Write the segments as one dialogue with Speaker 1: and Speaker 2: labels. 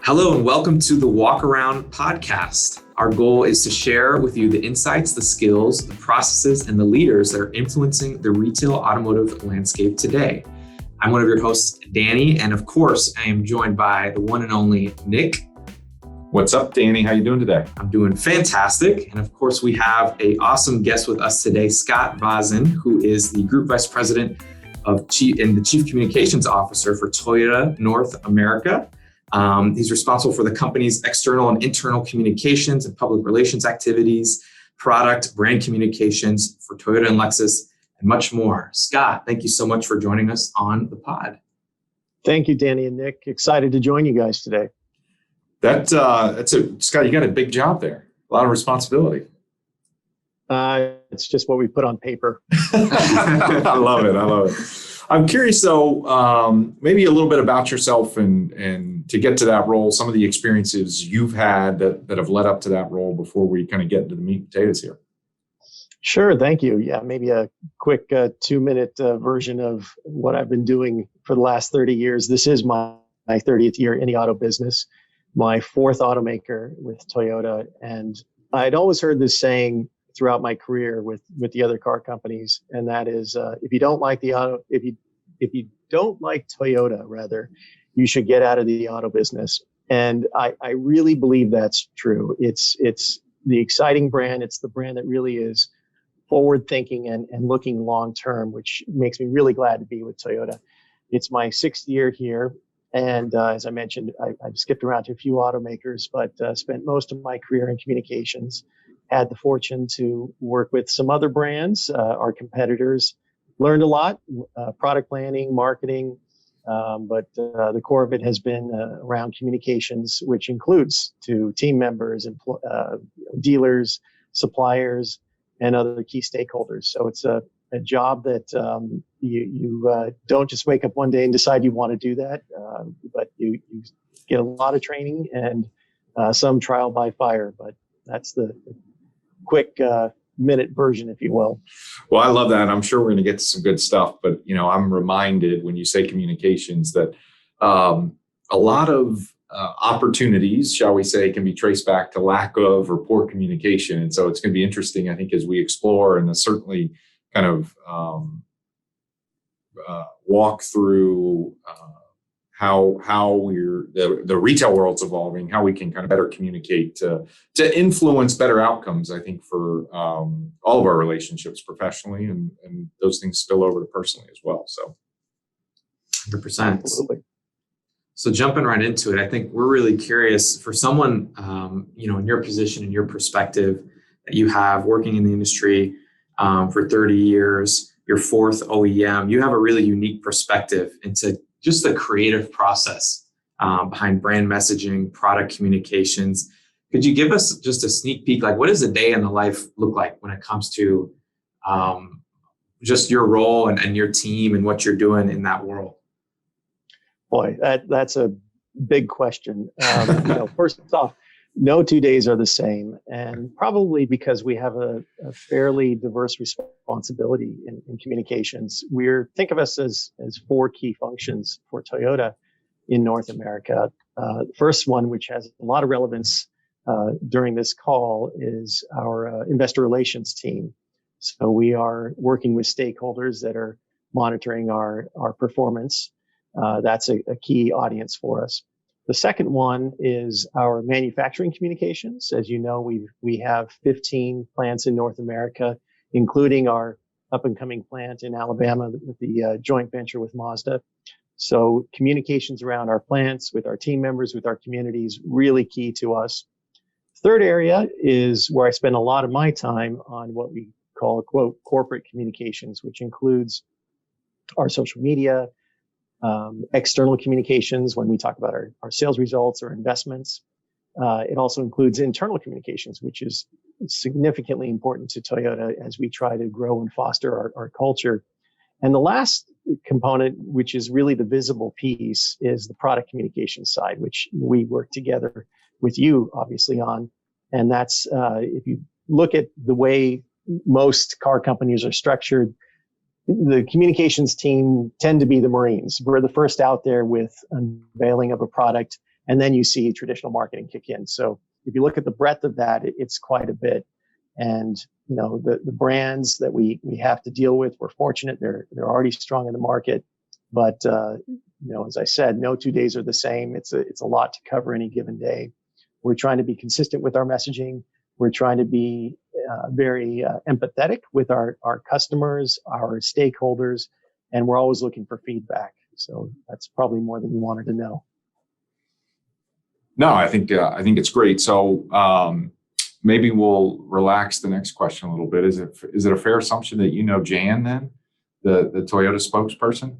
Speaker 1: Hello and welcome to the Walk Around podcast. Our goal is to share with you the insights, the skills, the processes, and the leaders that are influencing the retail automotive landscape today. I'm one of your hosts, Danny, and of course, I am joined by the one and only Nick.
Speaker 2: What's up, Danny? How you doing today?
Speaker 1: I'm doing fantastic. And of course, we have an awesome guest with us today, Scott Vazin, who is the Group Vice President and the Chief Communications Officer for Toyota North America. He's responsible for the company's external and internal communications and public relations activities, product, brand communications for Toyota and Lexus, and much more. Scott, thank you so much for joining us on the pod.
Speaker 3: Thank you, Danny and Nick. Excited to join you guys today.
Speaker 2: Scott, you got a big job there. A lot of responsibility.
Speaker 3: It's just what we put on paper.
Speaker 2: I love it. I'm curious, though, maybe a little bit about yourself and to get to that role, some of the experiences you've had that have led up to that role before we kind of get into the meat and potatoes here.
Speaker 3: Sure. Thank you. Yeah, maybe a quick 2-minute version of what I've been doing for the last 30 years. This is my 30th year in the auto business, my fourth automaker with Toyota. And I'd always heard this saying throughout my career with the other car companies, and that is, if you don't like Toyota, rather, you should get out of the auto business. And I really believe that's true. It's the exciting brand. It's the brand that really is forward thinking and looking long term, which makes me really glad to be with Toyota. It's my 6th year here. And as I mentioned, I've skipped around to a few automakers, but spent most of my career in communications. Had the fortune to work with some other brands, our competitors. Learned a lot, product planning, marketing, but the core of it has been around communications, which includes to team members, dealers, suppliers, and other key stakeholders. So it's a job that you don't just wake up one day and decide you want to do that, but you get a lot of training and some trial by fire. But that's the quick minute version, if you will.
Speaker 2: Well, I love that. I'm sure we're going to get to some good stuff, but I'm reminded when you say communications that a lot of opportunities, shall we say, can be traced back to lack of or poor communication. And so it's going to be interesting, I think, as we explore and certainly kind of walk through how the retail world's evolving, how we can kind of better communicate to influence better outcomes, I think, for all of our relationships professionally, and those things spill over to personally as well. So
Speaker 1: 100%.
Speaker 3: Absolutely.
Speaker 1: So jumping right into it, I think we're really curious for someone, in your position and your perspective that you have working in the industry for 30 years, your fourth OEM, you have a really unique perspective into just the creative process behind brand messaging, product communications. Could you give us just a sneak peek? Like, what does a day in the life look like when it comes to just your role and your team and what you're doing in that world?
Speaker 3: Boy, that's a big question. First off, no 2 days are the same, and probably because we have a fairly diverse responsibility in communications. Think of us as 4 key functions for Toyota in North America. The first one, which has a lot of relevance during this call, is our investor relations team. So we are working with stakeholders that are monitoring our performance. That's a key audience for us. The second one is our manufacturing communications. As you know, we have 15 plants in North America, including our up-and-coming plant in Alabama with the joint venture with Mazda. So communications around our plants, with our team members, with our communities, really key to us. Third area is where I spend a lot of my time on what we call, quote, corporate communications, which includes our social media, external communications when we talk about our sales results or investments. It also includes internal communications, which is significantly important to Toyota as we try to grow and foster our culture. And the last component, which is really the visible piece, is the product communication side, which we work together with you, obviously, on. And that's, if you look at the way most car companies are structured, the communications team tend to be the Marines. We're the first out there with unveiling of a product, and then you see traditional marketing kick in. So if you look at the breadth of that, it's quite a bit. And the brands that we have to deal with, we're fortunate they're already strong in the market. But as I said, no 2 days are the same. It's a lot to cover any given day. We're trying to be consistent with our messaging. We're trying to be very empathetic with our customers, our stakeholders, and we're always looking for feedback. So that's probably more than you wanted to know.
Speaker 2: No, I think it's great. So maybe we'll relax the next question a little bit. Is it a fair assumption that you know Jan then, the Toyota spokesperson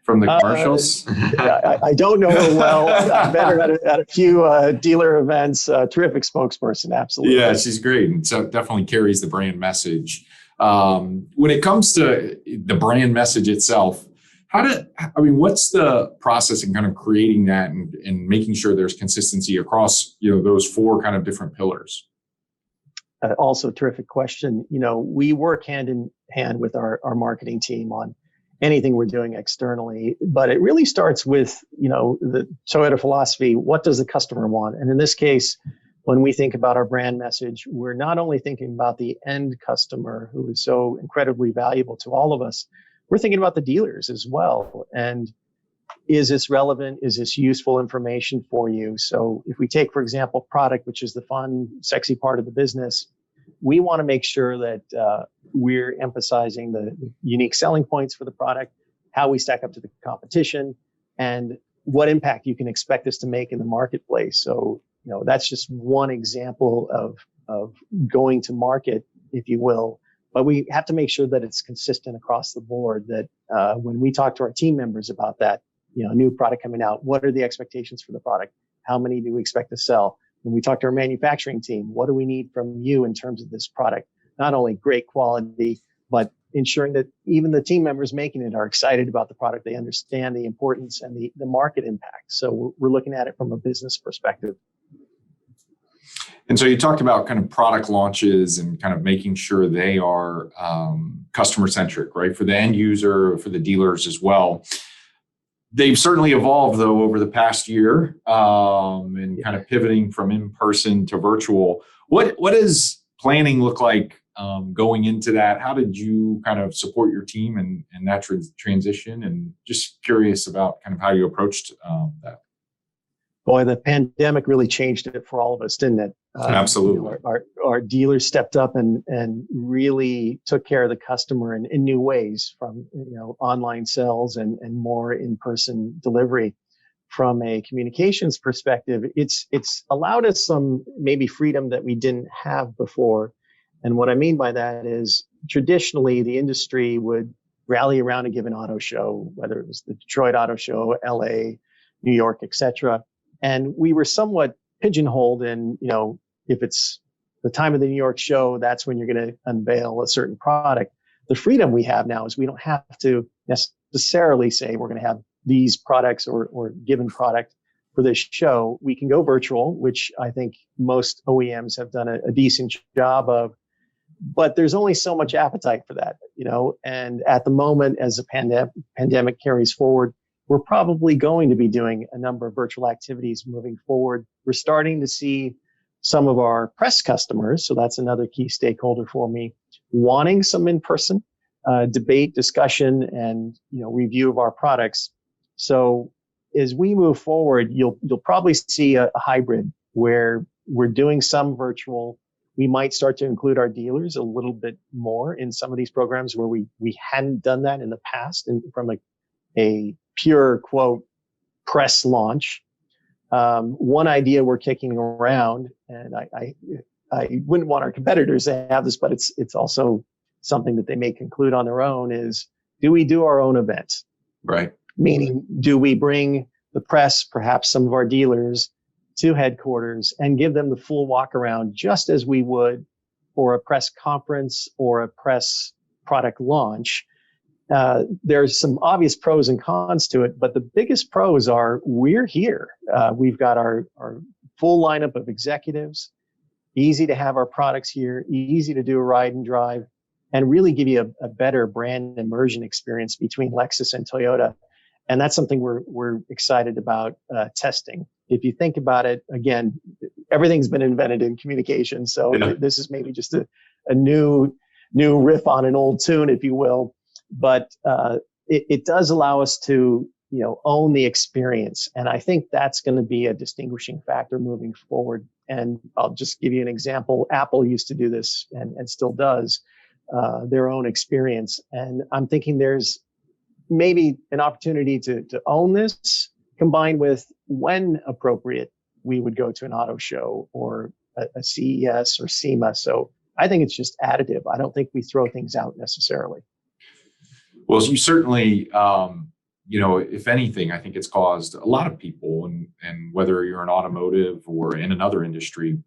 Speaker 2: from the commercials?
Speaker 3: I don't know her well. I've met her at a few dealer events. Terrific spokesperson, absolutely.
Speaker 2: Yeah, she's great, and so definitely carries the brand message. When it comes to the brand message itself, what's the process in kind of creating that and making sure there's consistency across those four kind of different pillars?
Speaker 3: Also, terrific question. We work hand in hand with our marketing team on anything we're doing externally, but it really starts with the Toyota philosophy. What does the customer want? And in this case, when we think about our brand message, we're not only thinking about the end customer who is so incredibly valuable to all of us, we're thinking about the dealers as well. And is this relevant? Is this useful information for you? So if we take, for example, product, which is the fun, sexy part of the business, we want to make sure that we're emphasizing the unique selling points for the product, how we stack up to the competition, and what impact you can expect us to make in the marketplace. So, that's just one example of going to market, if you will. But we have to make sure that it's consistent across the board, that when we talk to our team members about that, new product coming out, what are the expectations for the product? How many do we expect to sell? When we talk to our manufacturing team, what do we need from you in terms of this product? Not only great quality, but ensuring that even the team members making it are excited about the product. They understand the importance and the market impact. So we're looking at it from a business perspective.
Speaker 2: And so you talked about kind of product launches and kind of making sure they are customer centric, right? For the end user, for the dealers as well. They've certainly evolved, though, over the past year and kind of pivoting from in-person to virtual. What does planning look like going into that? How did you kind of support your team in that transition? And just curious about kind of how you approached that.
Speaker 3: Boy, the pandemic really changed it for all of us, didn't it?
Speaker 2: Absolutely.
Speaker 3: Our dealers stepped up and really took care of the customer in new ways, from online sales and more in-person delivery. From a communications perspective, it's allowed us some maybe freedom that we didn't have before. And what I mean by that is, traditionally the industry would rally around a given auto show, whether it was the Detroit Auto Show, LA, New York, etc. And we were somewhat pigeonholed in, if it's the time of the New York show, that's when you're going to unveil a certain product. The freedom we have now is we don't have to necessarily say we're going to have these products or given product for this show. We can go virtual, which I think most OEMs have done a decent job of. But there's only so much appetite for that, and at the moment, as the pandemic carries forward, we're probably going to be doing a number of virtual activities moving forward. We're starting to see some of our press customers, so that's another key stakeholder for me, wanting some in-person debate, discussion, and review of our products. So as we move forward, you'll probably see a hybrid where we're doing some virtual. We might start to include our dealers a little bit more in some of these programs where we hadn't done that in the past, and from a pure quote press launch. One idea we're kicking around, and I wouldn't want our competitors to have this, but it's also something that they may conclude on their own, is, do we do our own events?
Speaker 2: Right.
Speaker 3: Meaning, do we bring the press, perhaps some of our dealers, to headquarters and give them the full walk around, just as we would for a press conference or a press product launch? There's some obvious pros and cons to it, but the biggest pros are we're here. We've got our full lineup of executives, easy to have our products here, easy to do a ride and drive. and really give you a better brand immersion experience between Lexus and Toyota. And that's something we're excited about testing. If you think about it, again, everything's been invented in communication. So this is maybe just a new riff on an old tune, if you will. But it does allow us to, own the experience. And I think that's going to be a distinguishing factor moving forward. And I'll just give you an example. Apple used to do this and still does their own experience. And I'm thinking there's maybe an opportunity to own this, combined with, when appropriate, we would go to an auto show or a CES or SEMA. So I think it's just additive. I don't think we throw things out necessarily.
Speaker 2: Well, you certainly, if anything, I think it's caused a lot of people, and whether you're in automotive or in another industry,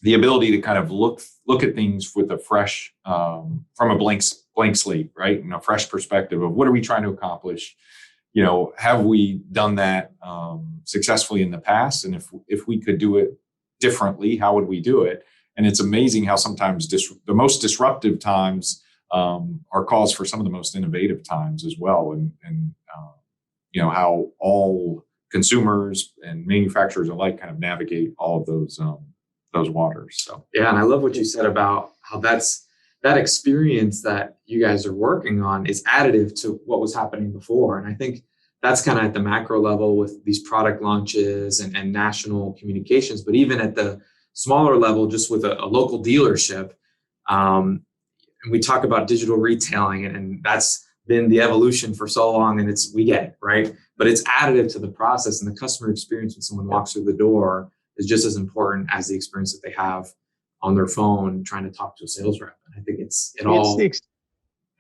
Speaker 2: the ability to kind of look at things with a fresh, from a blank slate, right? And a fresh perspective of what are we trying to accomplish? Have we done that successfully in the past? And if we could do it differently, how would we do it? And it's amazing how sometimes the most disruptive times are cause for some of the most innovative times as well. And how all consumers and manufacturers alike kind of navigate all of those waters. So
Speaker 1: yeah, and I love what you said about how that experience that you guys are working on is additive to what was happening before. And I think that's kind of at the macro level with these product launches and national communications, but even at the smaller level, just with a local dealership. And we talk about digital retailing, and that's been the evolution for so long, and we get it, right? But it's additive to the process, and the customer experience when someone walks through the door is just as important as the experience that they have on their phone trying to talk to a sales rep. And I think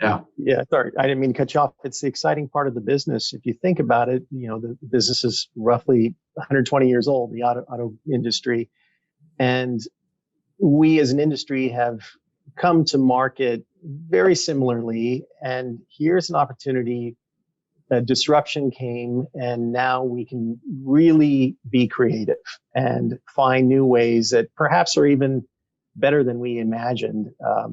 Speaker 3: Yeah, sorry, I didn't mean to cut you off. It's the exciting part of the business. If you think about it, the business is roughly 120 years old, the auto industry. And we as an industry have come to market very similarly. And here's an opportunity. A disruption came, and now we can really be creative and find new ways that perhaps are even better than we imagined,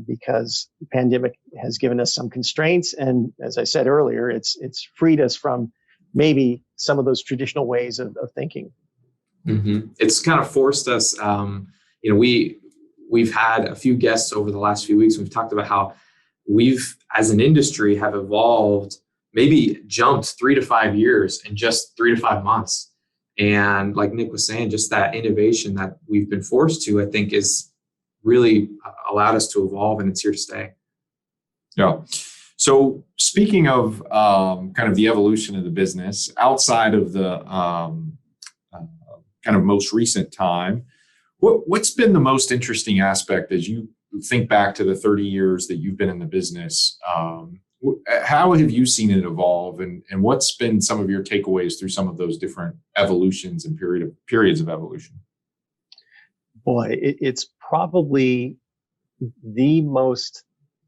Speaker 3: because the pandemic has given us some constraints. And as I said earlier, it's freed us from maybe some of those traditional ways of thinking.
Speaker 1: Mm-hmm. It's kind of forced us, we've had a few guests over the last few weeks. We've talked about how we've, as an industry, have evolved, maybe jumped 3 to 5 years in just 3 to 5 months. And like Nick was saying, just that innovation that we've been forced to, I think, is really allowed us to evolve, and it's here to stay.
Speaker 2: Yeah. So speaking of kind of the evolution of the business outside of the kind of most recent time, what's been the most interesting aspect as you think back to the 30 years that you've been in the business? How have you seen it evolve, and what's been some of your takeaways through some of those different evolutions and periods of evolution?
Speaker 3: Boy, it's probably the most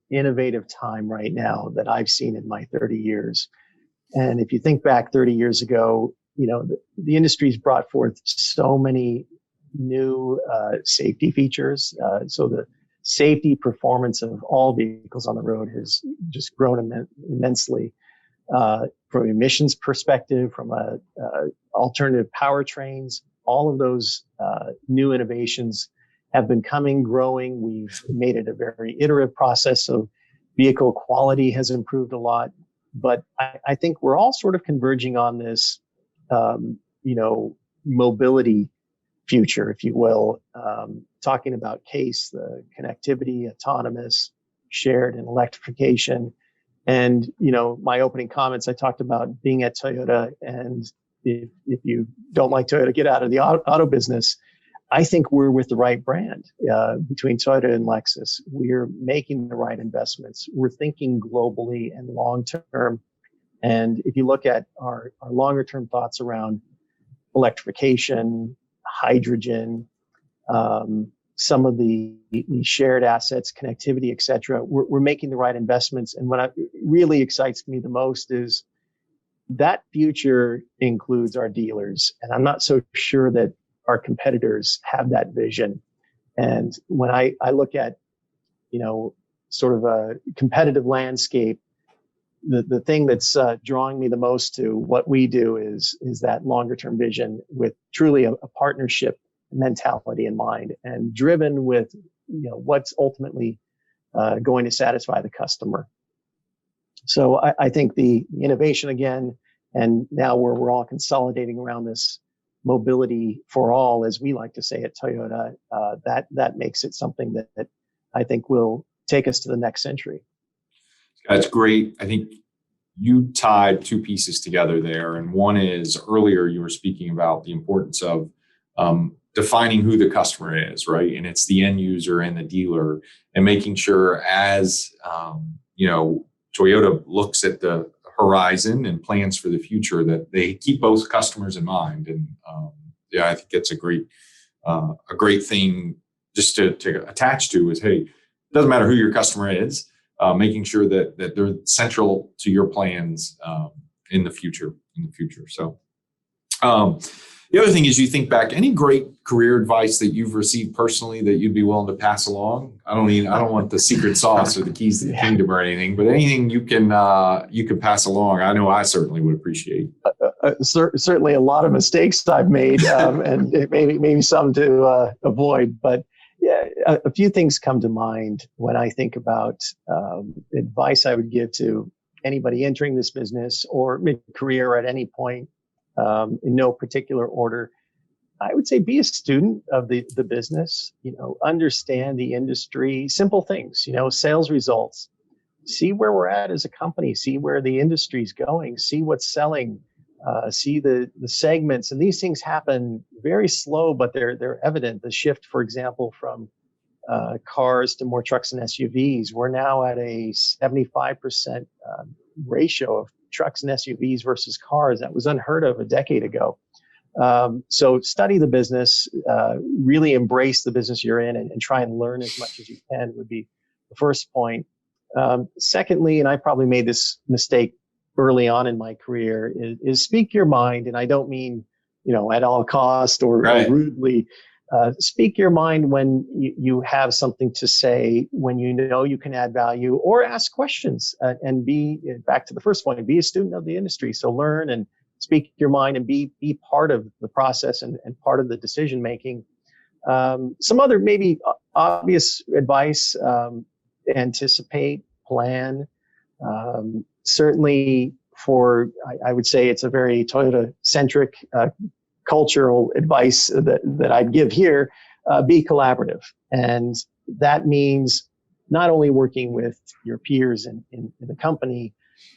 Speaker 3: innovative time right now that I've seen in my 30 years. And if you think back 30 years ago, the industry's brought forth so many new safety features. So the safety performance of all vehicles on the road has just grown immensely, from emissions perspective, from alternative powertrains. All of those new innovations have been growing. We've made it a very iterative process. So vehicle quality has improved a lot. But I think we're all sort of converging on this, mobility future, if you will, talking about CASE, the connectivity, autonomous, shared, and electrification. And, my opening comments, I talked about being at Toyota, and if you don't like Toyota, get out of the auto business. I think we're with the right brand between Toyota and Lexus. We're making the right investments. We're thinking globally and long term. And if you look at our longer term thoughts around electrification, hydrogen, some of the shared assets, connectivity, et cetera, we're making the right investments. And what really excites me the most is that future includes our dealers. And I'm not so sure that our competitors have that vision. And when I look at, sort of a competitive landscape, the thing that's drawing me the most to what we do is that longer term vision with truly a partnership mentality in mind, and driven with what's ultimately going to satisfy the customer. So I think the innovation again, and now we're all consolidating around this mobility for all, as we like to say at Toyota, that makes it something that I think will take us to the next century.
Speaker 2: That's great. I think you tied two pieces together there. And one is, earlier you were speaking about the importance of defining who the customer is, right? And it's the end user and the dealer, and making sure as, Toyota looks at the horizon and plans for the future, that they keep both customers in mind. And I think that's a great thing just to attach to is, hey, it doesn't matter who your customer is, making sure that they're central to your plans in the future. So the other thing is, you think back, any great career advice that you've received personally that you'd be willing to pass along? I don't want the secret sauce or the keys to the kingdom or anything, but anything you can pass along. I know I certainly would appreciate.
Speaker 3: Certainly a lot of mistakes I've made, and maybe some to avoid, but yeah, a few things come to mind when I think about advice I would give to anybody entering this business or mid-career at any point, in no particular order. I would say be a student of the business, understand the industry, simple things, sales results, see where we're at as a company, see where the industry's going, see what's selling, see the segments. And these things happen very slow, but they're evident. The shift, for example, from cars to more trucks and SUVs, we're now at a 75% ratio of trucks and SUVs versus cars. That was unheard of a decade ago. So study the business, really embrace the business you're in, and try and learn as much as you can would be the first point. Secondly, and I probably made this mistake early on in my career, is speak your mind. And I don't mean, at all cost or rudely. Speak your mind when you have something to say, when you can add value, or ask questions, and be, back to the first point, be a student of the industry. So learn and speak your mind and be part of the process and part of the decision making. Some other maybe obvious advice: anticipate, plan. Certainly I would say it's a very Toyota centric cultural advice that I'd give here. Be collaborative. And that means not only working with your peers in the company,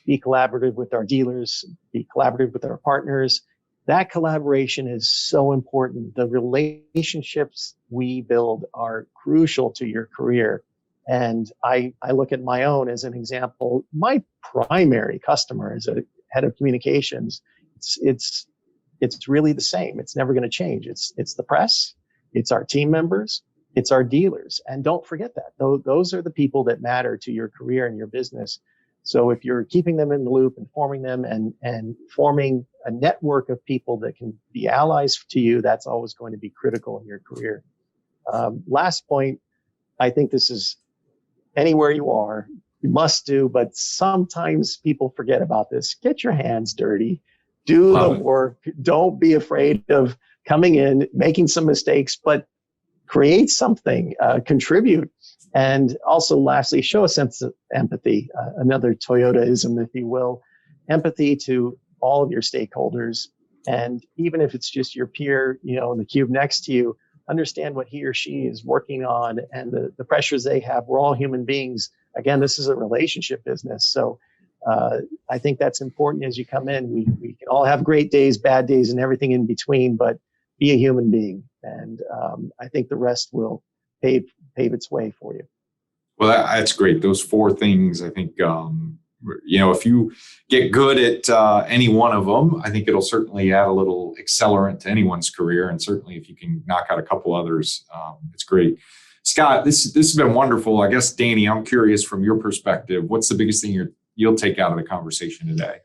Speaker 3: be collaborative with our dealers, be collaborative with our partners. That collaboration is so important. The relationships we build are crucial to your career. And I look at my own as an example. My primary customer as a head of communications, it's really the same. It's never going to change. It's the press, it's our team members, it's our dealers. And don't forget that. Those are the people that matter to your career and your business. So if you're keeping them in the loop, informing them, and forming a network of people that can be allies to you, that's always going to be critical in your career. Last point, I think this is anywhere you are, you must do, but sometimes people forget about this. Get your hands dirty. Do the work. Don't be afraid of coming in, making some mistakes, but create something, contribute. And also, lastly, show a sense of empathy. Another Toyotaism, if you will, empathy to all of your stakeholders. And even if it's just your peer, in the cube next to you, understand what he or she is working on and the pressures they have. We're all human beings. Again, this is a relationship business. So I think that's important as you come in. We can all have great days, bad days, and everything in between, but be a human being. And I think the rest will pave its way for you.
Speaker 2: Well, that's great. Those four things, I think, if you get good at any one of them, I think it'll certainly add a little accelerant to anyone's career. And certainly if you can knock out a couple others, it's great. Scott, this has been wonderful. I guess, Danny, I'm curious from your perspective, what's the biggest thing you'll take out of the conversation today?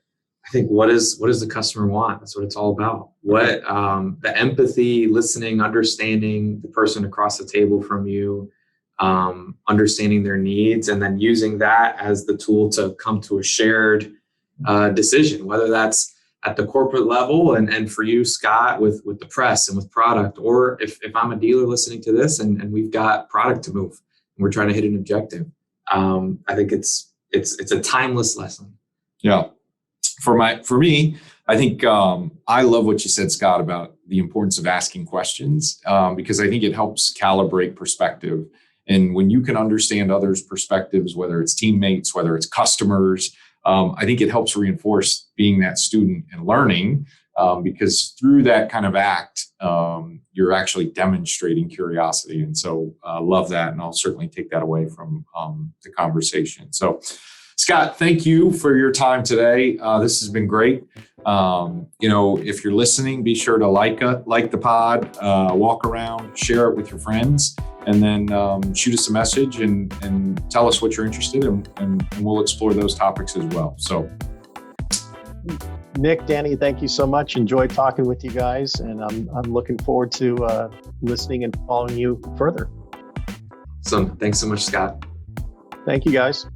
Speaker 1: I think what does the customer want? That's what it's all about. What the empathy, listening, understanding the person across the table from you, understanding their needs, and then using that as the tool to come to a shared decision, whether that's at the corporate level and for you, Scott, with the press and with product, or if I'm a dealer listening to this and we've got product to move and we're trying to hit an objective. I think it's a timeless lesson.
Speaker 2: Yeah. For me, I think I love what you said, Scott, about the importance of asking questions, because I think it helps calibrate perspective. And when you can understand others' perspectives, whether it's teammates, whether it's customers, I think it helps reinforce being that student and learning, because through that kind of act, you're actually demonstrating curiosity. And so I love that. And I'll certainly take that away from the conversation. So Scott, thank you for your time today. This has been great. If you're listening, be sure to like the pod, walk around, share it with your friends, and then shoot us a message and tell us what you're interested in, and we'll explore those topics as well. So,
Speaker 3: Nick, Danny, thank you so much. Enjoyed talking with you guys, and I'm looking forward to listening and following you further.
Speaker 1: So thanks so much, Scott.
Speaker 3: Thank you, guys.